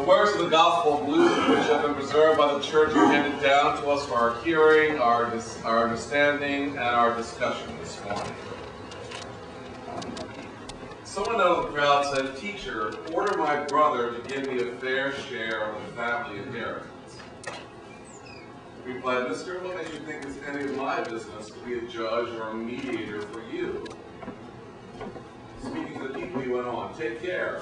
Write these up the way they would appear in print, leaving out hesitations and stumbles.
words of the Gospel of Luke, which have been preserved by the Church and handed down to us for our hearing, our understanding, and our discussion this morning. Someone out of the crowd said, "Teacher, order my brother to give me a fair share of the family inheritance." He replied, "Mister, what makes you think it's any of my business to be a judge or a mediator for you?" Speaking to the people, he went on, "Take care.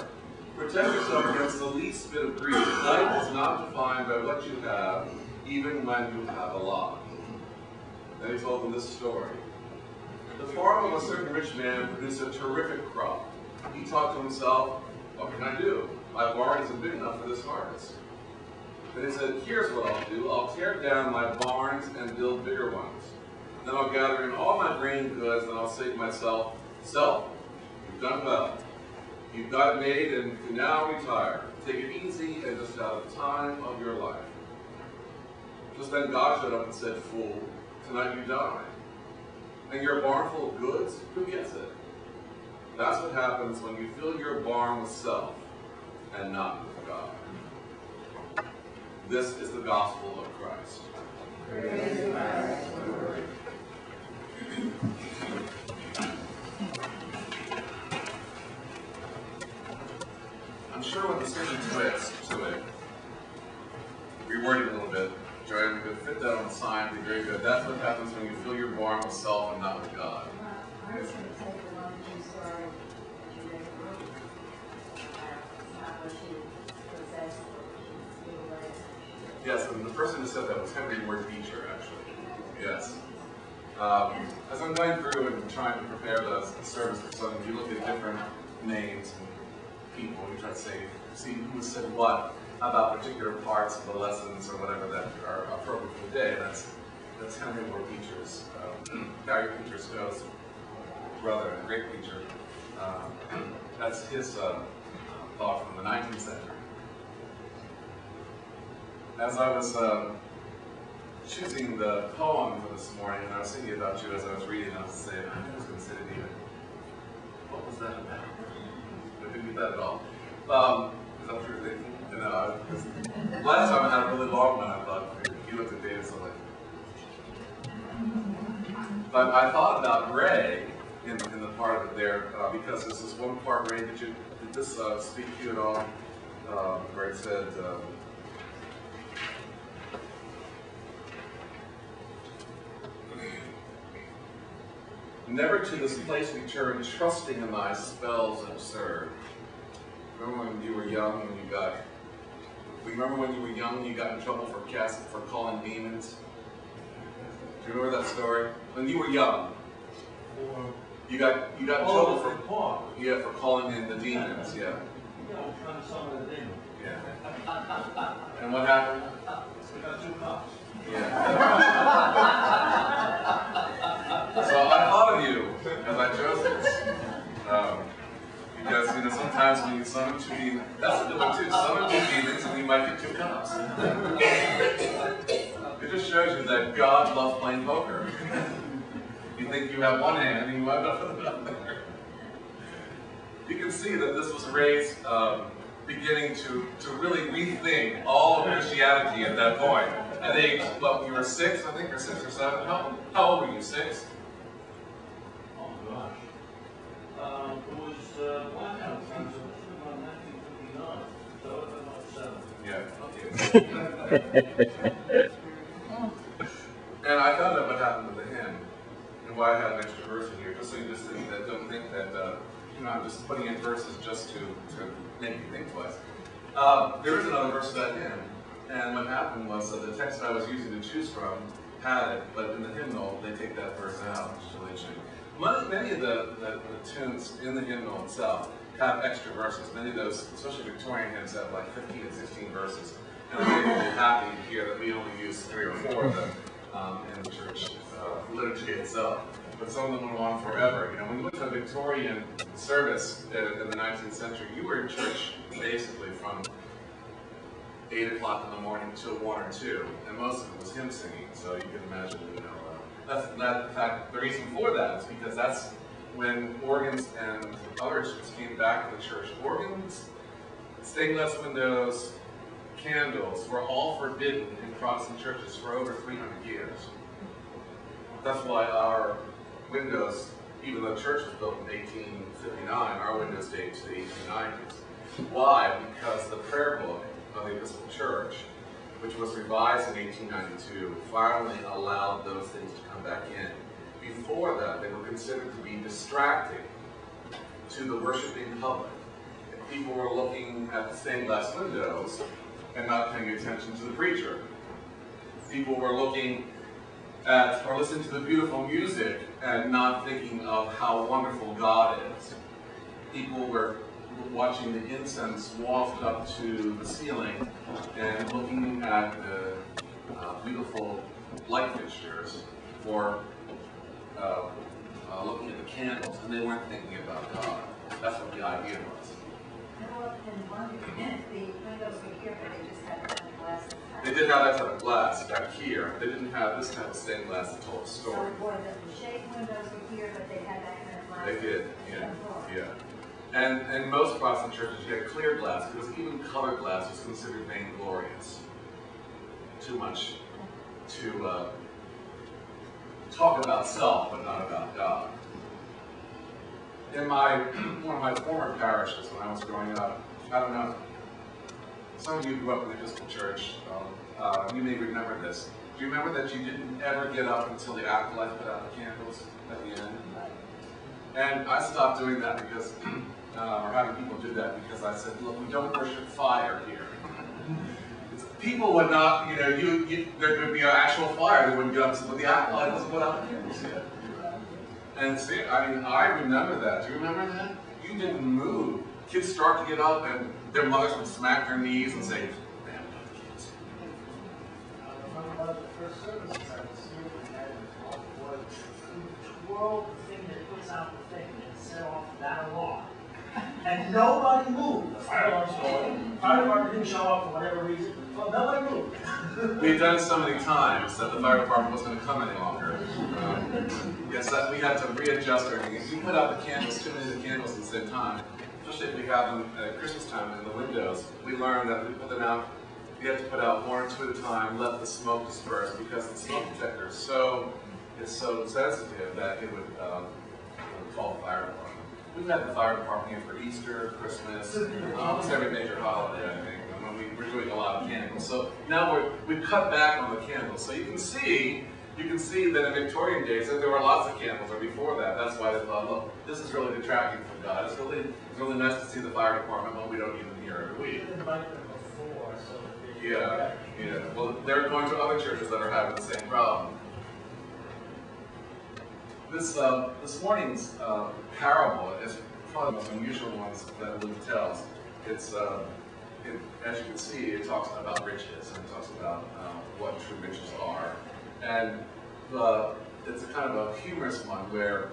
Protect yourself against the least bit of greed. Life is not defined by what you have, even when you have a lot." Then he told them this story. The farm of a certain rich man produced a terrific crop. He thought to himself, "What can I do? My barn isn't big enough for this harvest." Then he said, "Here's what I'll do. I'll tear down my barns and build bigger ones. Then I'll gather in all my grain goods, and I'll say to myself, 'Self, you've done well. You've got it made and you can now retire. Take it easy and just have the time of your life.' Just then God showed up and said, 'Fool, tonight you die. And your barn full of goods, who gets it?' That's what happens when you fill your barn with self and not with God." This is the gospel of Christ. Praise to Christ. I'm sure with a certain twist to it, reword it a little bit, Joanne, could fit that on the sign, be very good. That's what happens when you fill your barn with self and not with God. I was going to take the one that you started today. Not what she possessed, Yes, and the person who said that was Henry Ward Beecher, actually. Yes. As I'm going through and trying to prepare the service for Sunday, you look at different names and people, you try to see who said what about particular parts of the lessons or whatever that are appropriate for the day. That's Henry Ward Beecher's, Gary Beecher Stowe's brother, a great preacher. That's his thought from the 19th century. As I was choosing the poem for this morning, and I was thinking about you as I was reading, I was saying, I was going to say to David, what was that about? I didn't get that at all. Is that what you were thinking? You know, last time I had a really long one, I thought, you looked at David, so like. But I thought about Ray in the part of it there, because this is one part, Ray, did this speak to you at all? Where it said, "Never to this place return, trusting in thy spells absurd." Remember when you were young and you got in trouble for calling demons? Do you remember that story? When you were young, you got in trouble for calling in the demons. Yeah. Yeah, I'm trying to summon the demon. Yeah. And what happened? We got 2 cops. Yeah. So I thought of you as I chose this. Because, sometimes when you summon 2 demons, that's a good one too, summon 2 demons and you might get 2 cops. It just shows you that God loves playing poker. You think you have one hand and you wind up with another. You can see that this was Ray's beginning to really rethink all of Christianity at that point. At age, you were 6, I think, or 6 or 7. How old were you? 6? Oh gosh. It was blackout time, so it was about 1959. So it was about 7. Yeah, okay. And I found out what happened with the hymn, and why I had an extra verse in here, just so you don't think that I'm just putting in verses just to make you think twice. There is another verse of that hymn, and what happened was that the text that I was using to choose from had it, but in the hymnal they take that verse out, which is really interesting. Many of the tunes in the hymnal itself have extra verses. Many of those, especially Victorian hymns, have like 15 and 16 verses. And I'm really happy to hear that we only use 3 or 4 of them in the church liturgy itself. But some of them went on forever. When you went to a Victorian service in the 19th century, you were in church basically from 8 o'clock in the morning till 1 or 2, and most of it was hymn singing. So you can imagine, in fact, the reason for that is because that's when organs and other instruments came back to the church. Organs, stained glass windows, candles were all forbidden in Protestant churches for over 300 years. That's why our windows, even though the church was built in 1859, our windows date to the 1890s. Why? Because the prayer book of the Episcopal Church, which was revised in 1892, finally allowed those things to come back in. Before that, they were considered to be distracting to the worshiping public. People were looking at the stained glass windows and not paying attention to the preacher. People were looking at or listening to the beautiful music and not thinking of how wonderful God is. People were watching the incense wafted up to the ceiling and looking at the beautiful light fixtures or looking at the candles, and they weren't thinking about God. That's what the idea was. Well, in London, the windows were here, but they just had that kind of glass. They did have that type of glass back here. They didn't have this type of stained glass that told the So story. the shade windows were here, but they had that kind of glass. They did, yeah. And most Protestant churches, you had clear glass, because even colored glass was considered vainglorious. Too much to talk about self, but not about God. In one of my former parishes when I was growing up, I don't know, some of you grew up in the Episcopal Church, you may remember this. Do you remember that you didn't ever get up until the acolyte put out the candles at the end? And I stopped doing that because, or having people do that because I said, look, we don't worship fire here. People would not, there would be an actual fire, they wouldn't get up, but the acolyte doesn't put out the candles yet. And see, I remember that. Do you remember that? You didn't move. Kids start to get up and their mothers would smack their knees and say, man, kids. One of the first services I was here, we had was to twirl the thing that puts out the thing and set off that alarm. And nobody moved. The fire alarm's going. Fire department didn't show up for whatever reason. Well, nobody moved. We had done it so many times that the fire department wasn't going to come any longer. Yes, that we had to readjust everything. If you put out the candles, too many of the candles at the same time, especially if we have them at Christmas time in the windows, we learned that if we put them out, you have to put out one or two at a time, let the smoke disperse, because the smoke detector is so sensitive that it would call the fire department. We've had the fire department here for Easter, Christmas, almost every major holiday, I think, and when we're doing a lot of candles. So now we've cut back on the candles. So you can see that in Victorian days that there were lots of candles, or before that. That's why they thought, look, this is really detracting from God. It's really nice to see the fire department, but we don't need them here every week. Yeah. Well, they're going to other churches that are having the same problem. This morning's parable is probably the most unusual ones that Luke tells. It's as you can see, it talks about riches, and it talks about what true riches are. And it's a kind of a humorous one where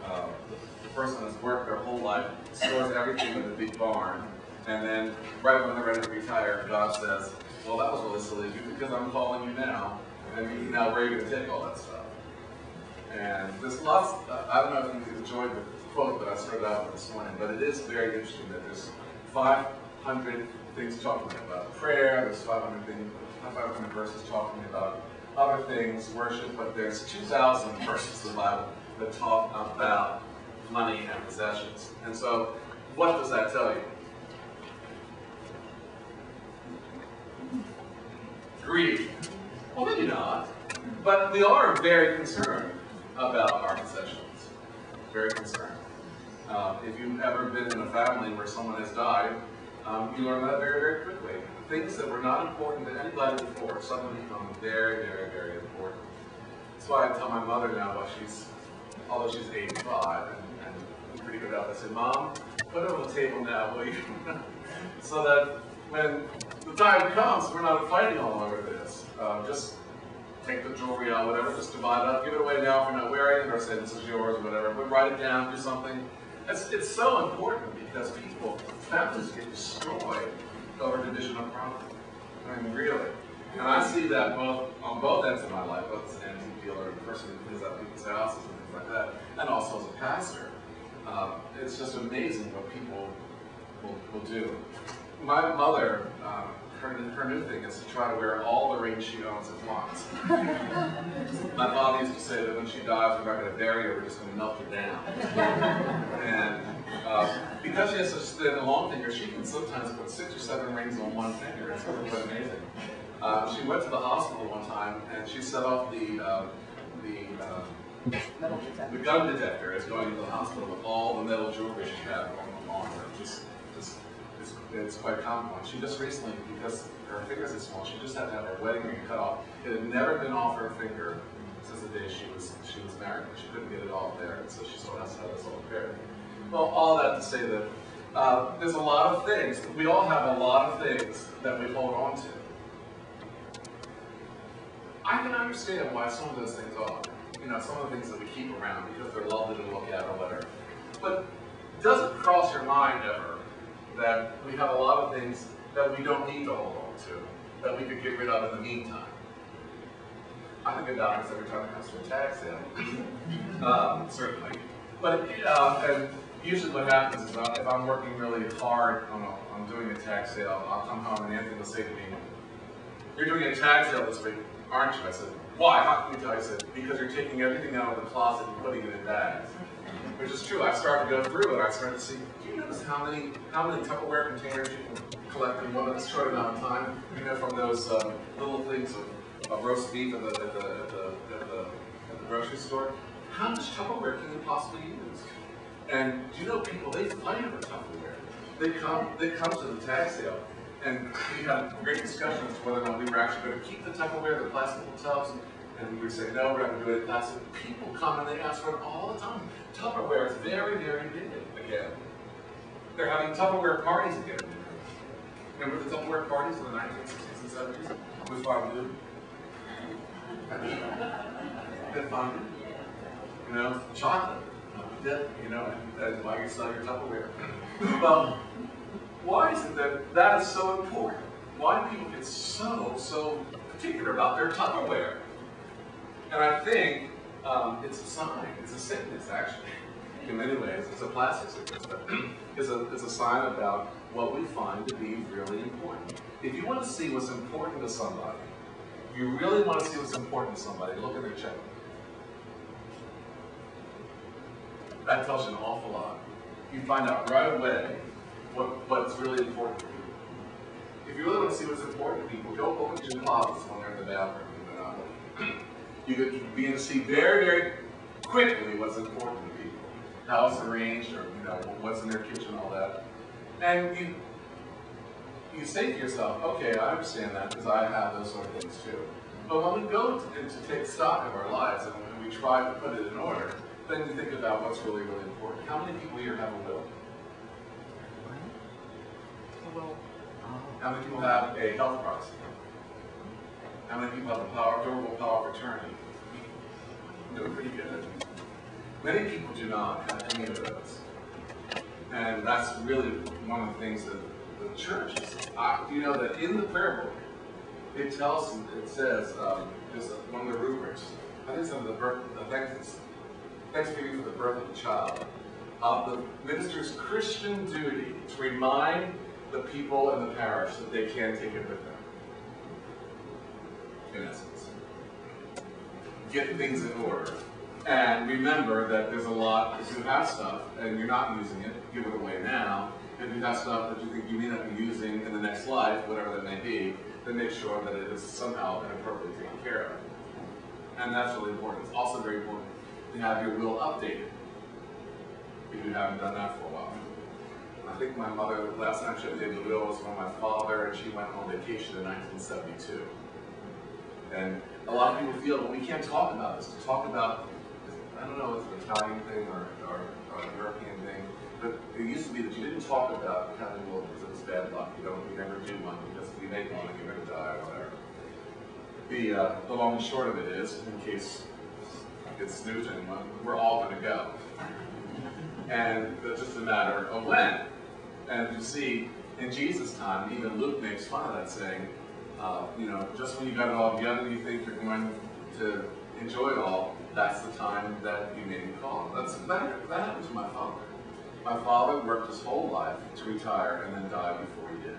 the person has worked their whole life, stores everything in a big barn, and then right when they're ready to retire, God says, well, that was really silly of you because I'm calling you now, and now where are you going to take all that stuff? And there's lots, I don't know if you enjoyed the quote that I started out with this morning, but it is very interesting that there's 500 things talking about prayer, there's 500 verses talking about other things, worship, but there's 2,000 verses in the Bible that talk about money and possessions. And so, what does that tell you? Greed. Well, maybe not, but we are very concerned about our possessions. Very concerned. If you've ever been in a family where someone has died, you learn that very, very quickly. Things that were not important to anybody before suddenly become very, very, very important. That's why I tell my mother now, although she's 85 and pretty good about it, I say, Mom, put it on the table now, will you? So that when the time comes, we're not fighting all over this. Just take the jewelry out, whatever, just divide it up, give it away now if you're not wearing it, or say this is yours, whatever. But write it down, do something. It's so important because families get destroyed over division of property. I mean, really. And I see that on both ends of my life, both as an antique dealer and a person who cleans out people's houses and things like that, and also as a pastor. It's just amazing what people will do. My mother, her new thing is to try to wear all the rings she owns at once. My father used to say that when she dies, we're not going to bury her, we're just going to melt her down. And because she has such thin and long fingers, she can sometimes put 6 or 7 rings on one finger. It's really quite amazing. She went to the hospital one time and she set off the gun detector is going into the hospital with all the metal jewelry she had on her. It's quite common. She just recently, because her fingers are small, she just had to have her wedding ring cut off. It had never been off her finger since the day she was married. She couldn't get it off there, and so she still has to have this all repaired. Well, all that to say that there's a lot of things. We all have a lot of things that we hold on to. I can understand why some of those things are. You know, some of the things that we keep around because they're lovely to look at or whatever. But does it cross your mind ever that we have a lot of things that we don't need to hold on to, that we could get rid of in the meantime? I think about this every time it comes to a tag sale, certainly. But and usually what happens is if I'm working really hard on doing a tag sale, I'll come home and Anthony will say to me, "You're doing a tag sale this week, aren't you?" I said, "Why? How can you tell?" I said, "Because you're taking everything out of the closet and putting it in bags." Which is true. I started to go through and I started to see, do you notice how many Tupperware containers you can collect in one short amount of time? You know, from those little things of roast beef at the grocery store. How much Tupperware can you possibly use? And do you know people, they fight over Tupperware. They come to the tag sale and we had great discussions as to whether or not we were actually going to keep the Tupperware, the plastic tubs, and we would say, no, we're not going to do it in plastic. People come and they ask for it all the time. Tupperware is very, very big again. They're having Tupperware parties again. Remember the Tupperware parties in the 1960s and 70s? With fondue? With fondue? You know, chocolate. Dip, you know, and why you sell your Tupperware. Well, why is it that is so important? Why do people get so particular about their Tupperware? And I think it's a sign, it's a sickness actually. In many ways, it's a plastic sickness, but it's a sign about what we find to be really important. If you want to see what's important to somebody, if you really want to see what's important to somebody, look at their checkbook. That tells you an awful lot. You find out right away what's really important to people. If you really want to see what's important to people, go open your closets when they're in the bathroom. You could begin to see very, very quickly what's important to people. How it's arranged, or you know, what's in their kitchen, all that. And you say to yourself, okay, I understand that because I have those sort of things too. But when we go to take stock of our lives and when we try to put it in order, then you think about what's really, really important. How many people here have a will? How many people have a health proxy? How many people have a durable power of attorney? Doing pretty good. Many people do not have any of those. And that's really one of the things that the church is. You know that in the prayer book, it says, there's one of the rubrics, I think it's under the Thanksgiving for the birth of the child, of the minister's Christian duty to remind the people in the parish that they can take it with them. In essence. Get things in order. And remember that there's a lot, if you have stuff and you're not using it, give it away now. If you have stuff that you think you may not be using in the next life, whatever that may be, then make sure that it is somehow and appropriately taken care of. And that's really important. It's also very important to have your will updated, if you haven't done that for a while. I think my mother, last time she updated the will was when my father, and she went on vacation in 1972. And a lot of people feel that we can't talk about this. To talk about, I don't know if it's an Italian thing or a European thing, but it used to be that you didn't talk about having a will because it was bad luck. You never do one because if you make one, you're going to die or whatever. The long and short of it is, in case it's news to anyone, we're all going to go. And it's just a matter of when. And you see, in Jesus' time, even Luke makes fun of that, saying, you know, just when you got it all together, you think you're going to enjoy it all, that's the time that you may be called. That happened to my father. My father worked his whole life to retire and then die before he did.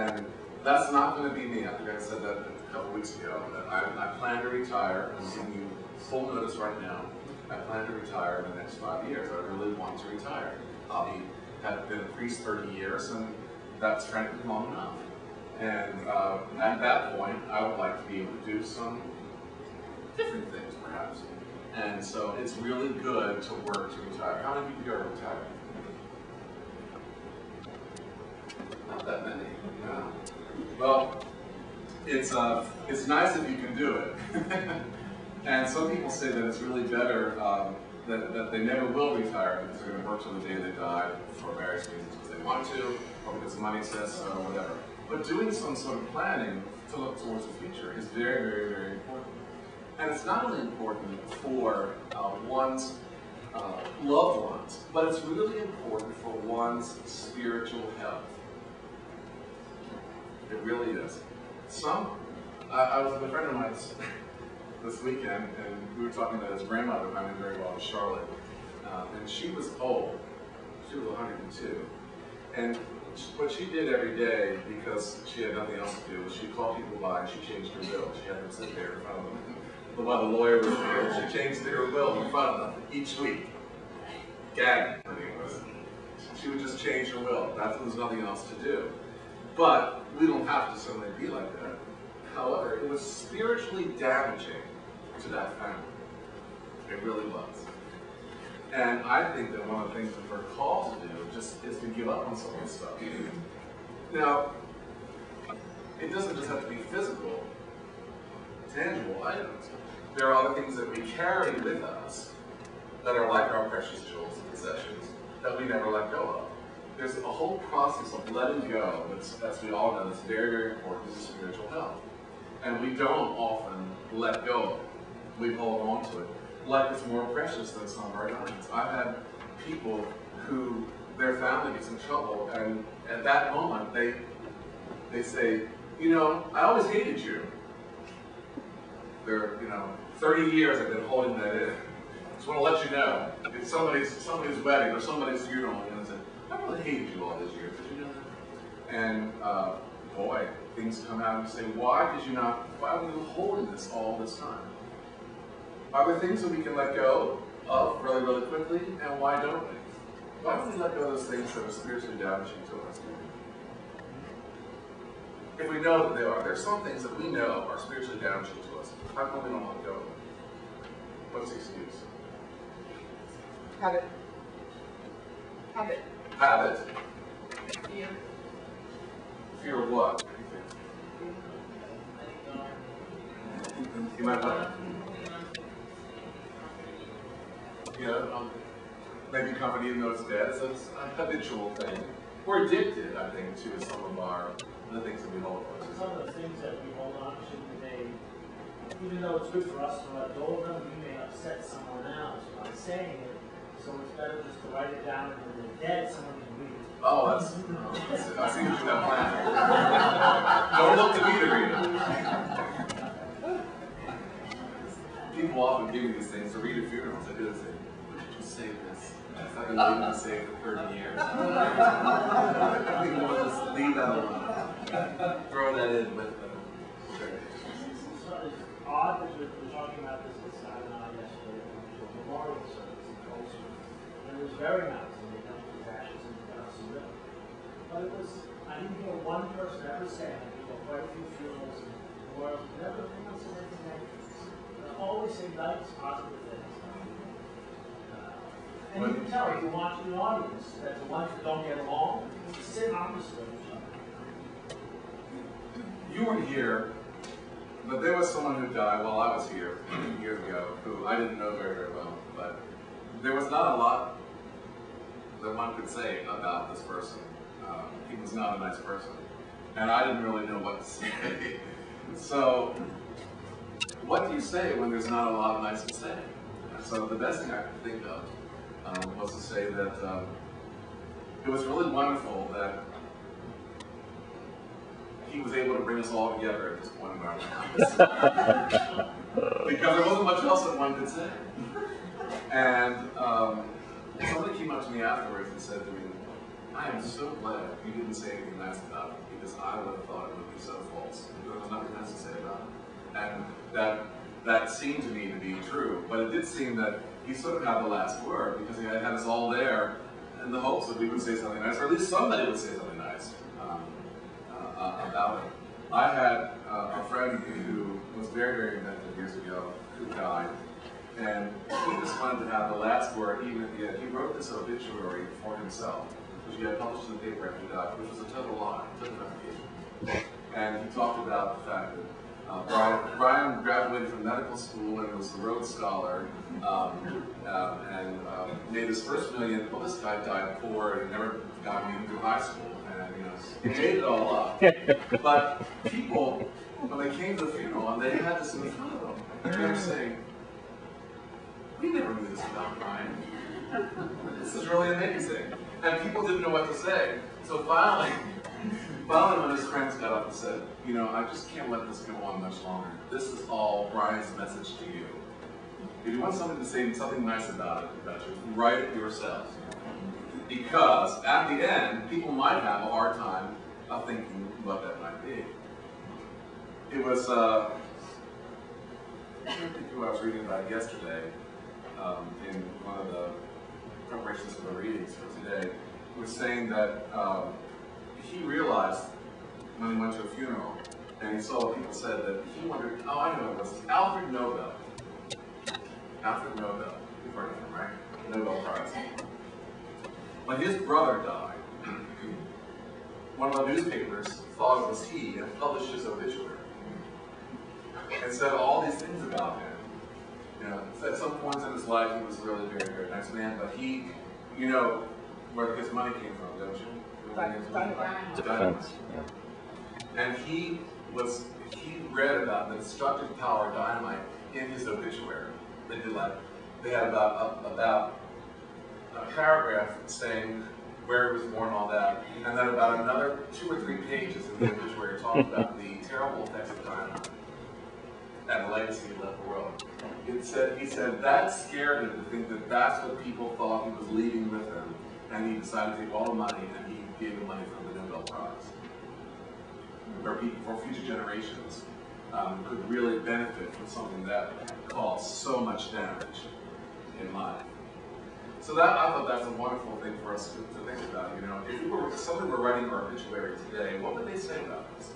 And that's not going to be me. I think I said that a couple weeks ago. That I plan to retire. I'm giving you full notice right now. I plan to retire in the next 5 years. I really want to retire. Have been a priest 30 years, and that's frankly long enough. And at that point, I would like to be able to do some different things, perhaps. And so it's really good to work to retire. How many people here are retired? Not that many. No. Well, it's nice if you can do it. And some people say that it's really better that they never will retire because they're going to work till the day they die for various reasons, because they want to, or because money says so, or whatever. But doing some sort of planning to look towards the future is very, very, very important. And it's not only important for one's loved ones, but it's really important for one's spiritual health. It really is. I was with a friend of mine this weekend, and we were talking about his grandmother, who I knew very well, Charlotte. And she was old. She was 102. And what she did every day, because she had nothing else to do, was she'd call people by and she changed her will. She had them sit there in front of them. But while the lawyer was there, she changed her will in front of them each week. Gagging, I mean, she would just change her will. There was nothing else to do. But we don't have to suddenly be like that. However, it was spiritually damaging to that family. It really was. And I think that one of the things that we're called to do just is to give up on some of this stuff. Now, it doesn't just have to be physical, tangible items. There are other things that we carry with us that are like our precious jewels and possessions that we never let go of. There's a whole process of letting go, as we all know, that's very, very important to spiritual health. And we don't often let go of it. We hold on to it like it's more precious than some of our diamonds. I've had people who their family gets in trouble, and at that moment they say, you know, I always hated you. They're, 30 years I've been holding that in. Just want to let you know, it's somebody's wedding or somebody's funeral, and they say, I really hated you all these years. Did you know that? And boy, things come out and say, why were you holding this all this time? Are there things that we can let go of really, really quickly, and why don't we? Why don't we let go of those things that are spiritually damaging to us? If we know that they are, there's some things that we know are spiritually damaging to us. How come we don't let go of them? What's the excuse? Habit. Habit. Habit. Fear. Fear of what? You might want maybe company even though it's dead. It's a habitual thing. We're addicted, I think, to some of the things that we hold on to. Some of the things that we hold on to today, even though it's good for us to let go of them, we may upset someone else by saying it. So it's better just to write it down, and when they're dead, someone can read it. Oh, I see what you have planned. Don't look to me to read it. People often give me these things to read at funerals. I do this thing. Why did you say this? I've been waiting to say it for 30 years. People will just leave that alone. Throw that in with them. So it's odd that we're talking about this with Scott and I yesterday at the memorial service in Tulsa. And it was very nice, and they dumped his ashes into the Hudson River. But I didn't hear one person ever say, I did quite a few funerals and memorials, never anyone said anything negative. They always say nice, positive things. And you can tell if you're watching the audience that the ones that don't get along sit opposite of each other. You weren't here, but there was someone who died while I was here years ago, who I didn't know very, very well. But there was not a lot that one could say about this person. He was not a nice person. And I didn't really know what to say. So, what do you say when there's not a lot nice to say? So the best thing I could think of was to say that it was really wonderful that he was able to bring us all together at this point in our lives. Because there wasn't much else that one could say. And somebody came up to me afterwards and said to me, I am so glad you didn't say anything nice about it, because I would have thought it would be so false. There was nothing nice to say about it. And that seemed to me to be true, but it did seem that he sort of had the last word, because he had us all there in the hopes that we would say something nice, or at least somebody would say something nice about it. I had a friend who was very, very inventive years ago, who died, and he just wanted to have the last word, even at the end. He wrote this obituary for himself, which he had published in the paper after he died, which was a total lie, total fabrication. And he talked about the fact that Brian graduated from medical school and was a Rhodes Scholar, and made his first million. Well, this guy died poor and never got even through high school, and he made it all up. But people, when they came to the funeral, and they had this in front of them, and they were saying, "We never knew this about Brian. This is really amazing." And people didn't know what to say. So finally, when his friends got up and said, "I just can't let this go on much longer. This is all Brian's message to you. If you want somebody to say something nice about you, write it yourself. Because at the end, people might have a hard time of thinking what that might be." It was, I don't think who I was reading about yesterday, in one of the preparations for the readings for today, was saying that he realized when he went to a funeral and he saw what people said that he wondered, oh, I know what it was. Alfred Nobel. Alfred Nobel. You've heard of him, right? Nobel Prize. When his brother died, one of the newspapers thought it was he and published his obituary and said all these things about him. At some points in his life, he was a really very, very nice man, but he, where his money came from, don't you? Defense. Yeah. And he read about the destructive power of dynamite in his obituary. They had about a paragraph saying where he was born and all that, and then about another 2 or 3 pages in the obituary talking about the terrible effects of dynamite and the legacy he left the world. He said that scared him to think that that's what people thought he was leaving with him, and he decided to take all the money and he gave the money from the Nobel Prize, where people for future generations could really benefit from something that caused so much damage in life. So I thought that's a wonderful thing for us to think about. If somebody were writing our obituary today, what would they say about this?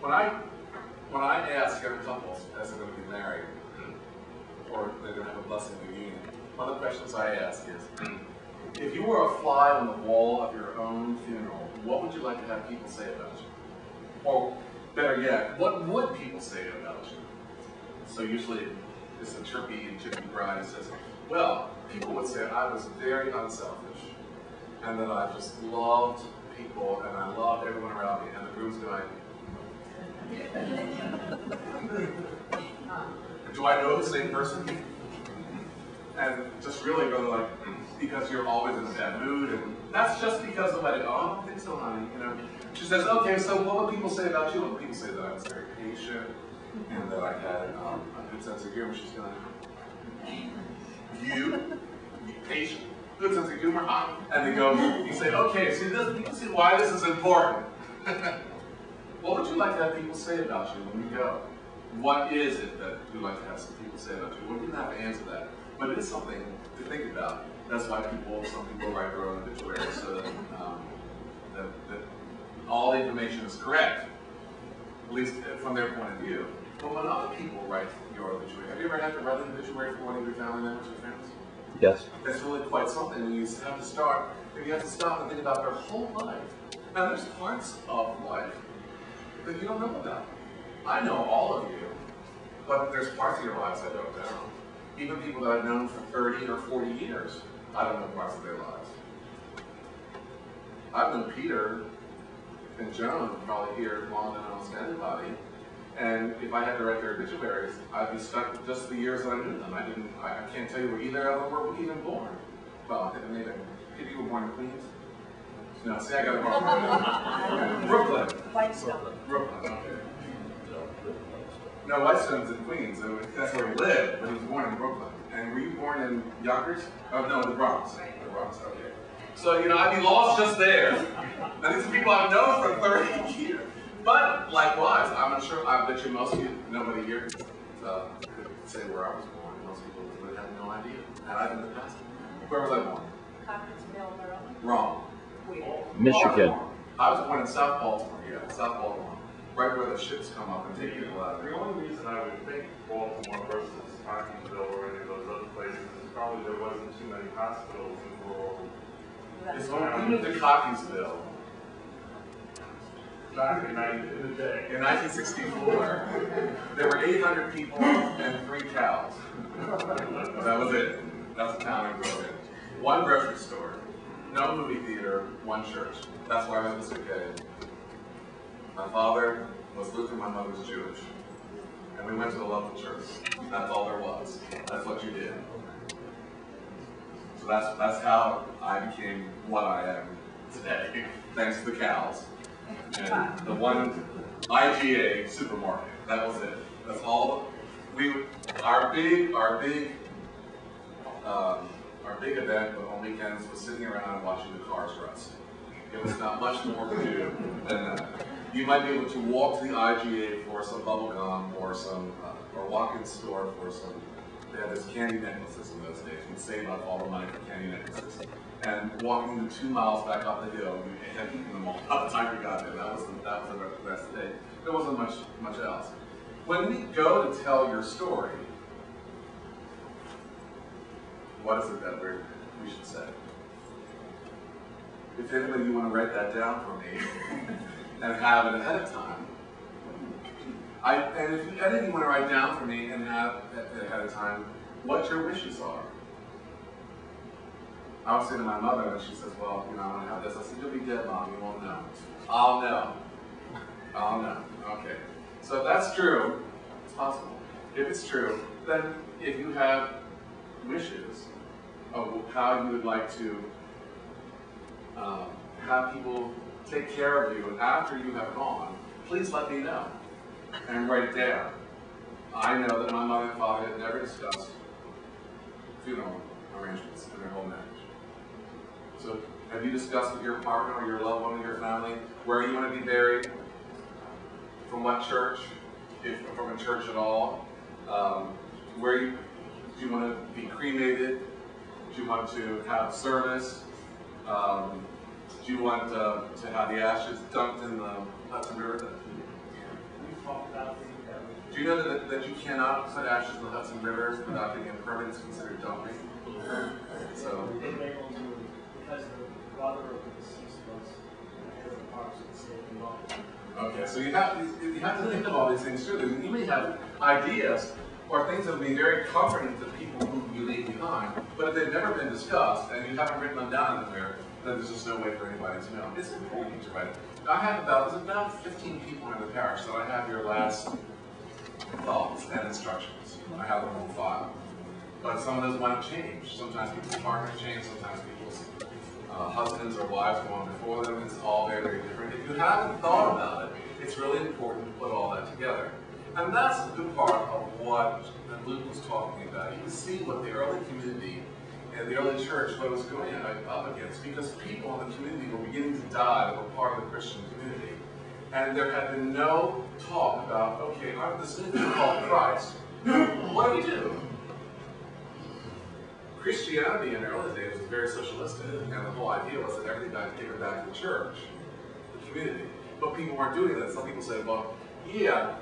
When I ask young couples as they're going to be married, or they're going to have a blessing of union, one of the questions I ask is, if you were a fly on the wall of your own funeral, what would you like to have people say about you? Or better yet, what would people say about you? So usually it's a chirpy and chippy bride who says, well, people would say I was very unselfish, and that I just loved people, and I loved everyone around me, and the room's going, do I know the same person? And just really go like, because you're always in a bad mood, and that's just because of what I don't think so, honey. She says, okay, so what would people say about you? What would people say that I was very patient, and that I had a good sense of humor? She's going, you patient, good sense of humor, huh? And they go, you say, okay, see this, you can see why this is important. What would you like to have people say about you when you go? What is it that you'd like to have some people say about you? Well, you didn't have to answer that, but it is something to think about. That's why some people write their own obituaries, so that, that all the information is correct, at least from their point of view. But when other people write your obituary, have you ever had to write an obituary for one of your family members or friends? Yes. It's really quite something when you have to start, you have to stop and think about their whole life. And there's parts of life that you don't know about. I know all of you, but there's parts of your lives I don't know. Even people that I've known for 30 or 40 years, I don't know parts of their lives. I've known Peter and Joan probably here longer than almost anybody. And if I had to write their obituaries, I'd be stuck with just the years that I knew them. I can't tell you where either of them were even born. Well, I think maybe you were born in Queens. No, see, I got it wrong. Brooklyn. Whitestone. Brooklyn, okay. No, Whitestone's in Queens. That's where he lived, but he was born in Brooklyn. And were you born in Yonkers? Oh, no, the Bronx. The Bronx, okay. So, I'd be lost just there. And these are people I've known for 30 years. But likewise, I'm sure, I bet you most of you, nobody here could say where I was born. Most people would have no idea. Had I been the past? Where was I born? Cockeysville, Maryland. Wrong. Michigan. I was born in South Baltimore, South Baltimore. Right where the ships come up and take people out. The only reason I would think Baltimore versus Cockeysville or any of those other places is probably there wasn't too many hospitals in rural. It's when we moved to Cockeysville Back in the day. in 1964. There were 800 people and 3 cows. That was it. That's the town I grew up in. 1 grocery store, no movie theater, 1 church. That's where I went to Sisco. My father was Lutheran, my mother was Jewish. And we went to the local church. That's all there was. That's what you did. So that's how I became what I am today, thanks to the cows. And the one IGA supermarket. That was it. That's all. Our big event on weekends was sitting around and watching the cars rust. It was not much more to do than that. You might be able to walk to the IGA for some bubble gum or or walk in the store for some. They had this candy necklaces in those days. We'd save up all the money for candy necklaces. And walking the 2 miles back up the hill, we had eaten them all by the time we got there. That was the rest of the day. There wasn't much else. When we go to tell your story, what is it that we should say? If anybody, you want to write that down for me and have it ahead of time. And if any of you want to write down for me and have it ahead of time what your wishes are. I was saying to my mother, and she says, well, I want to have this. I said, you'll be dead, Mom, you won't know. I'll know. Okay. So if that's true, it's possible. If it's true, then if you have wishes of how you would like to have people take care of you after you have gone, please let me know and write it down. I know that my mother and father had never discussed funeral arrangements in their whole marriage. So have you discussed with your partner or your loved one or your family where you want to be buried? From what church? If from a church at all? Do you want to be cremated? Do you want to have a service? Do you want to have the ashes dumped in the Hudson River? We've talked about the, Do you know that you cannot put ashes in the Hudson River without being permanent? It's considered dumping. So they were able to, because the brother of the deceased was head of the parks of the state of New York. okay, so you have to think of all these things too. You may have ideas or things that would be very comforting to people who you leave behind, but if they've never been discussed and you haven't written them down anywhere, then there's just no way for anybody to know. It's important to write it. There's about 15 people in the parish, so I have your last thoughts and instructions. I have them on file. But some of those might have changed. Sometimes people's partners change, sometimes people's husbands or wives go on before them. It's all very, very different. If you haven't thought about it, it's really important to put all that together. And that's a good part of what Luke was talking about. You can see what the early community and the early church, what it was going up against, because people in the community were beginning to die that were part of the Christian community. And there had been no talk about, okay, this is called Christ. What do we do? Christianity in the early days was very socialistic, and the whole idea was that everything got given back to the church, the community. But people weren't doing that. Some people said, well, yeah,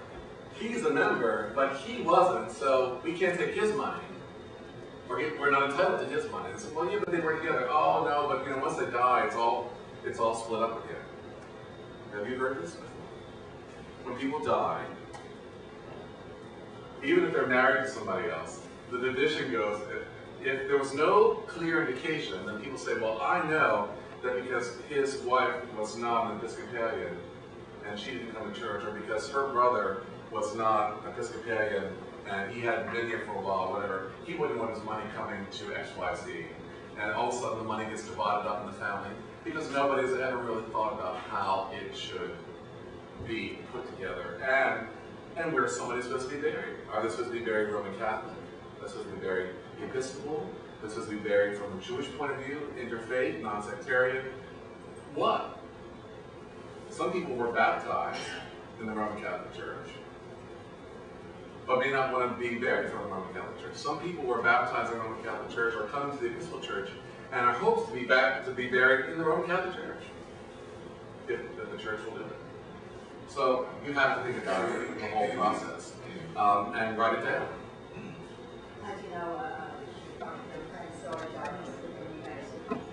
he's a member, but he wasn't, so we can't take his money. We're not entitled to his money. They said, well, yeah, but they were together. Oh, no, but once they die, it's all split up again. Have you heard this before? When people die, even if they're married to somebody else, the division goes, if there was no clear indication, then people say, well, I know that because his wife was not an Episcopalian and she didn't come to church, or because her brother was not Episcopalian and he hadn't been here for a while, whatever, he wouldn't want his money coming to XYZ. And all of a sudden the money gets divided up in the family because nobody's ever really thought about how it should be put together. And where somebody's supposed to be buried. Are they supposed to be buried Roman Catholic? Are they supposed to be buried Episcopal? that says be buried from a Jewish point of view, interfaith, non-sectarian. What? Some people were baptized in the Roman Catholic Church, but may not want to be buried from the Roman Catholic Church. Some people were baptized in the Roman Catholic Church or come to the Episcopal Church and are hopes to be buried in the Roman Catholic Church, if the church will do it. So you have to think about it, the whole process, and write it down. As you know, your friend's daughter died in the United States.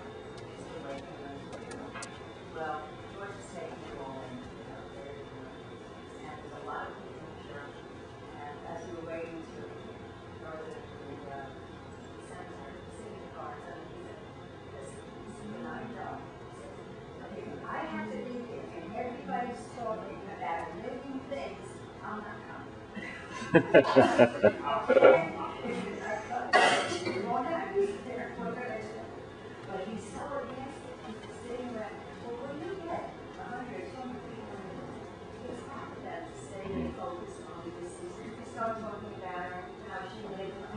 Well, George is taking it all in, and there's a lot of people in the church. And as we were waiting to go to the cemetery, see the cars, and he said, listen, when I go, I have to be there, and everybody's talking about a million things, I'm not coming. But he's so against it, he's sitting there, well, what do you get? 100, something. He's not that staying focused on this. He started talking about her, how she lived, he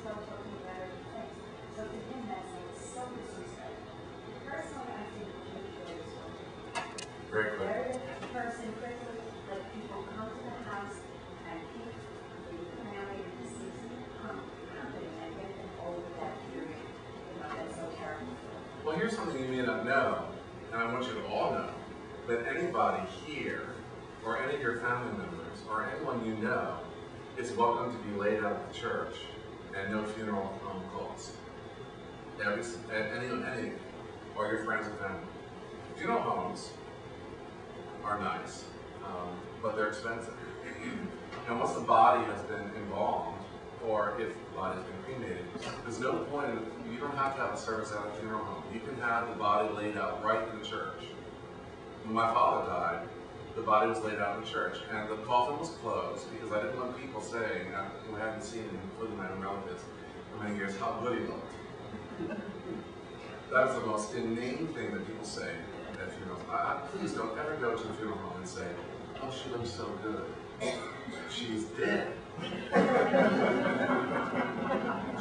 started talking about her things. So to him, that's like so disrespectful. Personally, I think the church is Very quick. very person quickly, let people come to the house and keep the family and the season company and get them over that period. That's so terrible. Well, here's something you may not know, and I want you to all know, that anybody here, or any of your family members, or anyone you know, is welcome to be laid out at the church, and no funeral home costs. Any, or your friends and family. Funeral homes are nice, but they're expensive. And once the body has been embalmed, or if the body has been cremated, there's no point in, you don't have to have a service at a funeral home. You can have the body laid out right in the church. When my father died, the body was laid out in the church, and the coffin was closed because I didn't want people saying, who hadn't seen him, including my own relatives, for many years, how good he looked. That is the most inane thing that people say at funerals. Please don't ever go to a funeral home and say, oh, she looks so good. She's dead.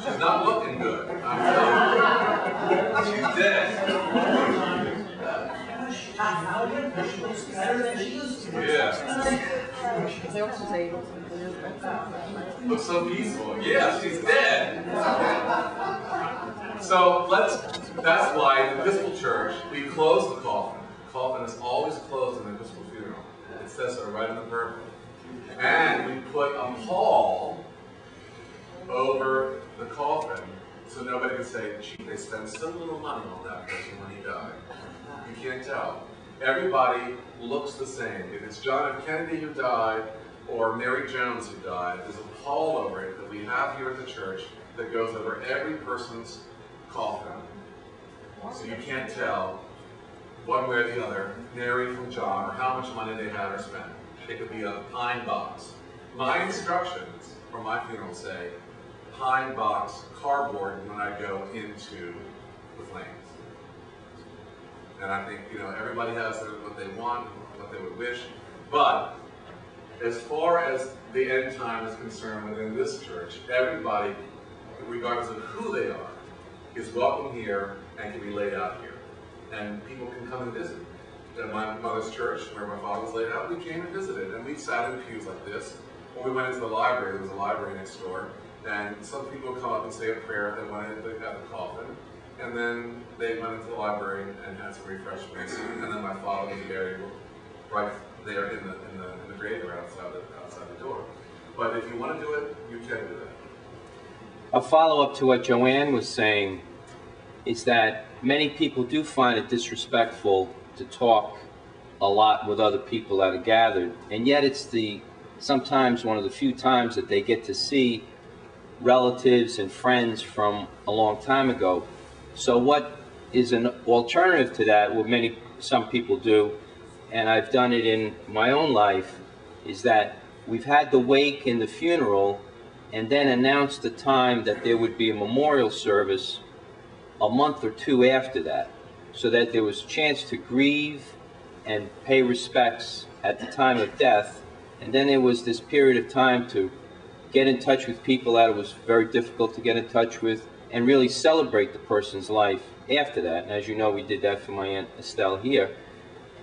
She's not looking good, I'm telling you. She's dead. Yeah. They also say Looks so peaceful. Yeah, she's dead. So that's why in the Episcopal Church, we close the coffin. The coffin is always closed in the Episcopal funeral. It says so right in the purple. And we put a pall over the coffin so nobody can say, gee, they spent so little money on that person when he died. You can't tell. Everybody looks the same. If it's John F. Kennedy who died or Mary Jones who died, there's a pall over it that we have here at the church that goes over every person's coffin. So you can't tell one way or the other, Mary from John, or how much money they had or spent. It could be a pine box. My instructions for my funeral say pine box cardboard when I go into the flames. And I think, everybody has what they want, what they would wish. But as far as the end time is concerned within this church, everybody, regardless of who they are, is welcome here and can be laid out here. And people can come and visit. At my mother's church, where my father was laid out, we came and visited. And we sat in pews like this. When we went into the library, there was a library next door. And some people would come up and say a prayer that went into the coffin. And then they went into the library and had some refreshments. And then my father was buried right there in the graveyard outside the door. But if you want to do it, you can do that. A follow-up to what Joanne was saying is that many people do find it disrespectful to talk a lot with other people that are gathered, and yet it's sometimes one of the few times that they get to see relatives and friends from a long time ago. So what is an alternative to that, what some people do, and I've done it in my own life, is that we've had the wake and the funeral and then announced the time that there would be a memorial service a month or two after that, so that there was a chance to grieve and pay respects at the time of death, and then there was this period of time to get in touch with people that it was very difficult to get in touch with, and really celebrate the person's life after that. And as you know, we did that for my Aunt Estelle here.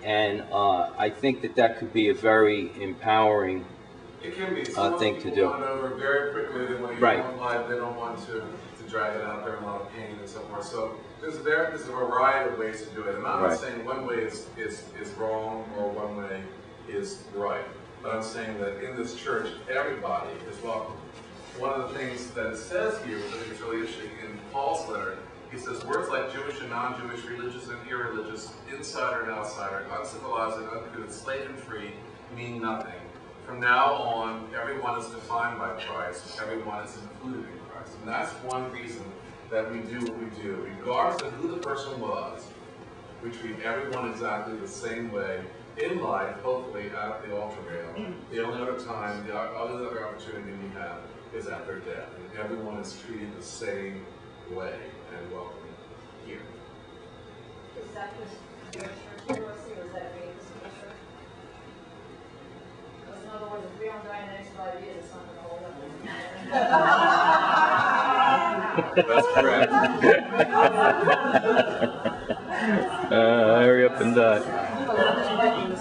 And I think that that could be a very empowering It can be. Some thing to people do. want it over very quickly. They want to Right. get on live. They don't want to drag it out there in a lot of pain and so forth. So there's a variety of ways to do it. And I'm not Right. saying one way is wrong or one way is right. But I'm saying that in this church, everybody is welcome. One of the things that it says here, which I think is really interesting, in Paul's letter, he says words like Jewish and non-Jewish, religious and irreligious, insider and outsider, uncivilized and uncouth, slave and free, mean nothing. From now on, everyone is defined by Christ. Everyone is included in Christ. And that's one reason that we do what we do. Regardless of who the person was, we treat everyone exactly the same way in life, hopefully at the altar rail. The only other time, the only other opportunity we have is at their death. And everyone is treated the same way and welcome here. Is that just your church policy, or is that a Baptist church? Because in other words, if we don't die in the next 5 years, it's not going to hold up. That's correct. Hurry up and die.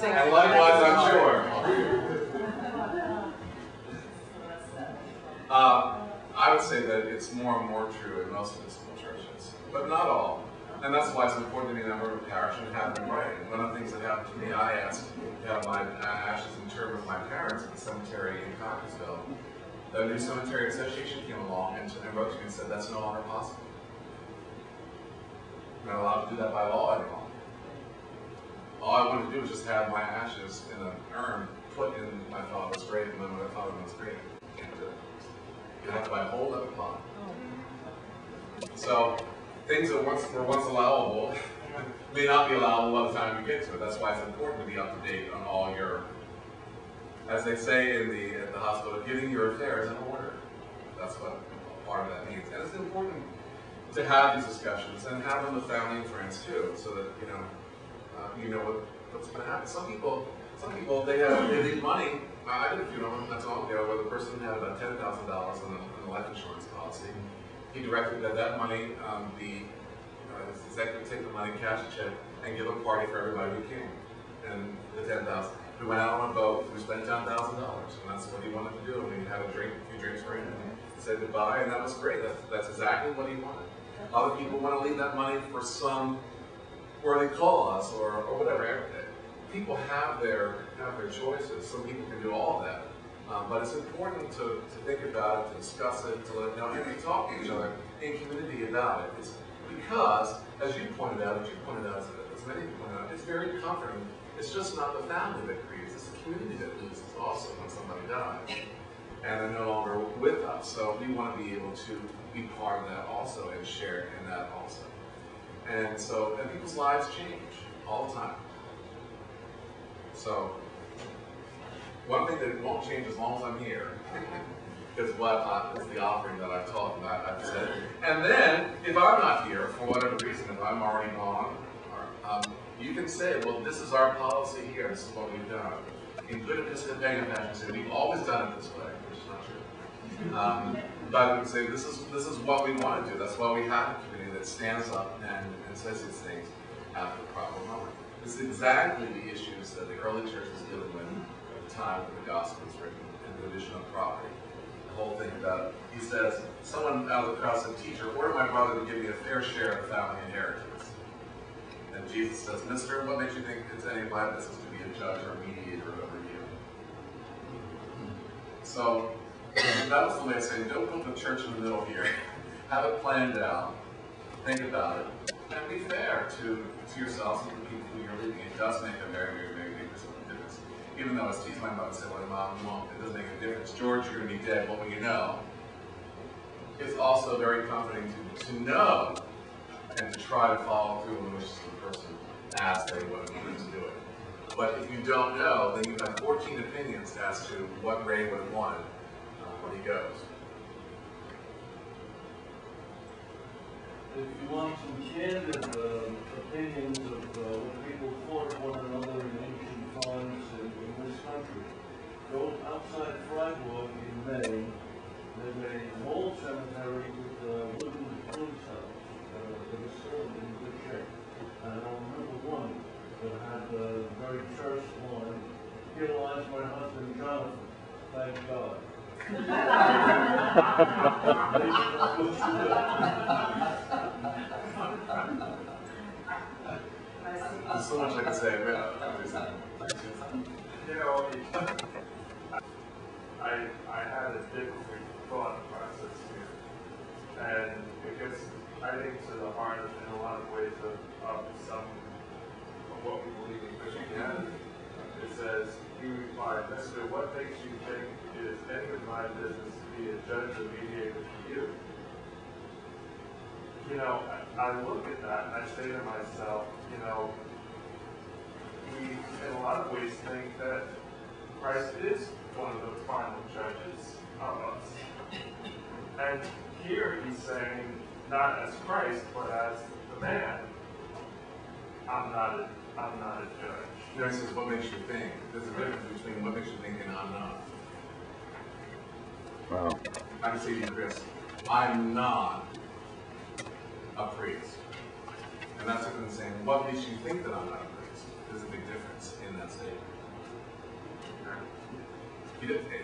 And likewise, I'm sure. I would say that it's more and more true in most Episcopal churches, but not all. And that's why it's important to be a member of a parish and have them right. One of the things that happened to me, I asked to have my ashes interred with my parents at the cemetery in Cockeysville. The new cemetery association came along and wrote to me and said that's no longer possible. I'm not allowed to do that by law anymore. All I wanted to do was just have my ashes in an urn put in my father's grave, and then when my father was grave, you can't do it. You have to buy a whole other plot. So things that were once allowable may not be allowable by the time you get to it. That's why it's important to be up to date on all your, as they say at the hospital, getting your affairs in order. That's what part of that means. And it's important to have these discussions and have them with family and friends too, so that you know what's going to happen. Some people they need money. I did a funeral not too long ago where the person had about $10,000 on a life insurance policy. He directed that money his executive take the money, cash a check, and give a party for everybody who came. And the $10,000. We went out on a boat. We spent $10,000, and that's what he wanted to do. And we had a few drinks for him, and said goodbye, and that was great. That's exactly what he wanted. Other people want to leave that money for some worthy cause or whatever. People have their choices. Some people can do all of that. But it's important to think about it, to discuss it, to let know, and to talk to each other in community about it. It's because, as you pointed out, as many people pointed out, it's very comforting. It's just not the family that grieves, it's the community that loses also when somebody dies. And they're no longer with us. So we want to be able to be part of that also and share in that also. And people's lives change all the time. So one thing that won't change as long as I'm here is the offering that I've taught and I've said. And then, if I'm not here, for whatever reason, if I'm already gone, you can say, well, this is our policy here, this is what we've done. In good Episcopalian fashion, say, we've always done it this way, which is not true. But we can say, this is what we want to do. That's why we have a community that stands up and says these things at the proper moment. This is exactly the issues that the early church was dealing with at the time that the gospel was written and the division of property. The whole thing about, he says, someone out of the crowd said, teacher, order my brother to give me a fair share of the family inheritance. And Jesus says, mister, what makes you think it's any of my business to be a judge or a mediator over you? So that was the way of saying, don't put the church in the middle here. Have it planned out. Think about it. And be fair to yourselves and the people who you're leading. It does make a very, very, very big difference. Even though, as my mother said, well, Mom, it doesn't make a difference. George, you're going to be dead. What will you know? It's also very comforting to know and to try to follow through on the wishes of the person as they would want to do it. But if you don't know, then you have 14 opinions as to what Ray would have wanted when he goes. If you want some candid opinions of what people thought of one another in ancient times in this country, go outside Freiburg in May Jonathan. Thank God. There's so much I can say about You know, I had a different thought process here. And it gets, I think, to the heart of, in a lot of ways, of some of what we believe in Christianity. It says, you reply, Mister, what makes you think it is any of my business to be a judge or mediator for you? You know, I look at that and I say to myself, you know, we, in a lot of ways, think that Christ is one of the final judges of us. And here he's saying, not as Christ, but as the man, I'm not a judge. You know, he says, what makes you think? There's a difference between what makes you think and I'm not. Wow. I can say to you, Chris, I'm not a priest. And that's different than saying, what makes you think that I'm not a priest? There's a big difference in that statement.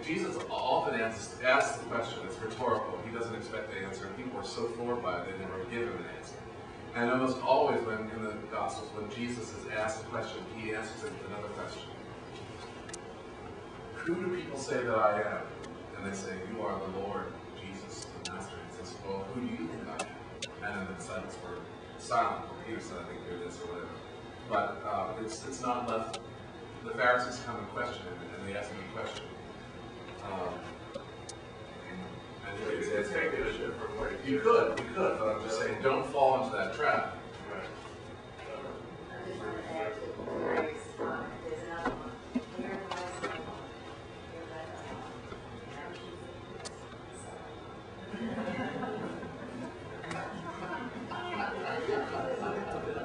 Jesus often asks the question, it's rhetorical, he doesn't expect the answer, and people are so floored by it they never give him an answer. And almost always when in the Gospels, when Jesus is asked a question, he answers it with another question. Who do people say that I am? And they say, you are the Lord, Jesus, the Master. And he says, well, who do you think I am? And then the disciples were silent, or Peter said, I think you're this or whatever. But it's not left, the Pharisees come and question him, and they ask him a question. And You could take it a different way. you could, but I'm just saying, don't fall into that trap. Right. I just want to add to Greg's comment, there's another one. Here lies my mom. Here lies my mom. Now she's a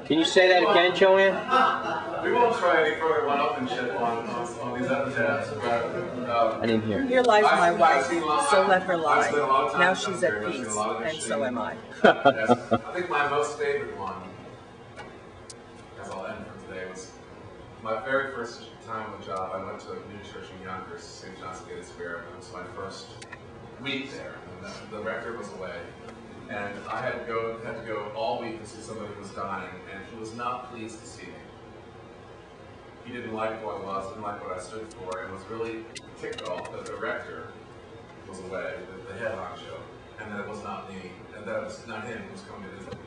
Can you say that again, Joanne? We won't try any further one-upmanship on these epitaphs, but I didn't hear. Here lies my wife, so let her I've lie. spent a lot of time Now in she's cemetery, at I've seen peace, a lot of and so interesting- am I. Yes. I think my most favorite one, as I'll end for today, was my very first time on the job. I went to a new church in Yonkers, St. John's Gate Square. It was my first week there, and the rector was away. And I had to go all week to see somebody who was dying, and he was not pleased to see me. He didn't like who I was, didn't like what I stood for, and was really ticked off that the rector was away, the head honcho, and that it was not me, and that it was not him who was coming to visit me.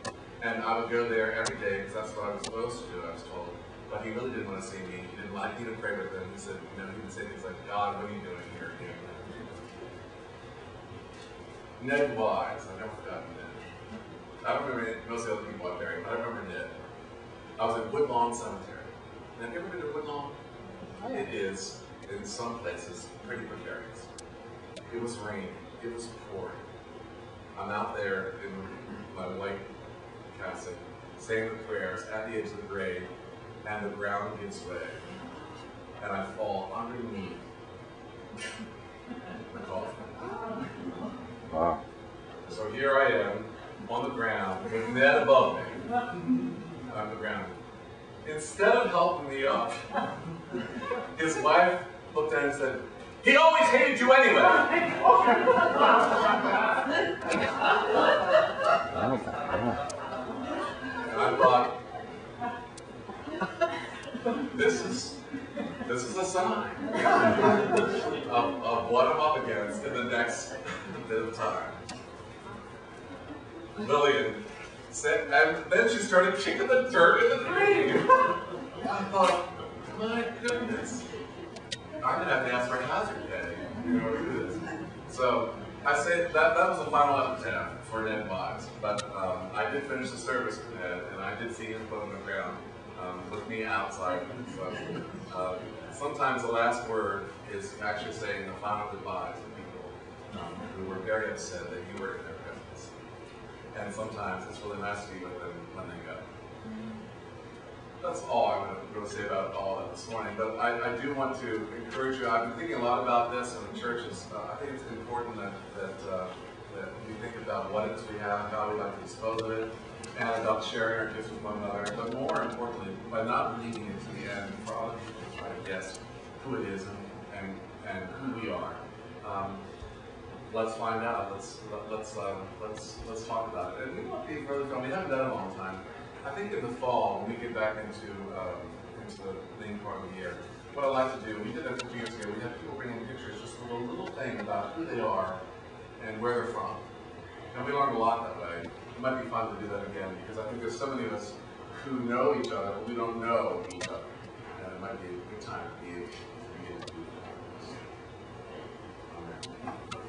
And I would go there every day because that's what I was supposed to do, I was told. But he really didn't want to see me. He didn't like me to pray with him. He said, you know, he would say things like, God, what are you doing here? Ned Wise, I've never forgotten Ned. I don't remember most of the other people I buried, but I remember Ned. I was at Woodlawn Cemetery. Have you ever been to Woodlawn? It is, in some places, pretty precarious. It was raining. It was pouring. I'm out there in my white cassock, saying the prayers at the edge of the grave, and the ground gives way, and I fall underneath the coffin. Wow. So here I am, on the ground, with Ned above me, on the ground. Instead of helping me up, his wife looked at him and said, he always hated you anyway. Oh, wow. And I thought, this is a sign of what I'm up against in the next bit of time. Lillian said, and then she started kicking the dirt in the grave. I thought, my goodness, I'm gonna have to ask for a hazard pay, you know, to do this. So I say that was the final epitaph for Ned Wise, but I did finish the service with Ned, and I did see him put on the ground with me outside. So sometimes the last word is actually saying the final goodbyes to people who were very upset that you were in their presence. And sometimes it's really nice to be with them when they go. That's all I'm going to really say about all that this morning. But I do want to encourage you. I've been thinking a lot about this in the churches. I think it's important that we think about what it is we have, how we like to dispose of it, and about sharing our gifts with one another. But more importantly, by not leaving it to the end for other people to try to guess who it is and and who we are. Let's find out. Let's talk about it. And we won't be further from. We haven't done it in a long time. I think in the fall, when we get back into the main part of the year, what I'd like to do, we did that a few years ago. We had people bring in pictures, just a little thing about who they are and where they're from. And we learned a lot that way. It might be fun to do that again because I think there's so many of us who know each other, but we don't know each other. And it might be a good time to be able to do that. Amen.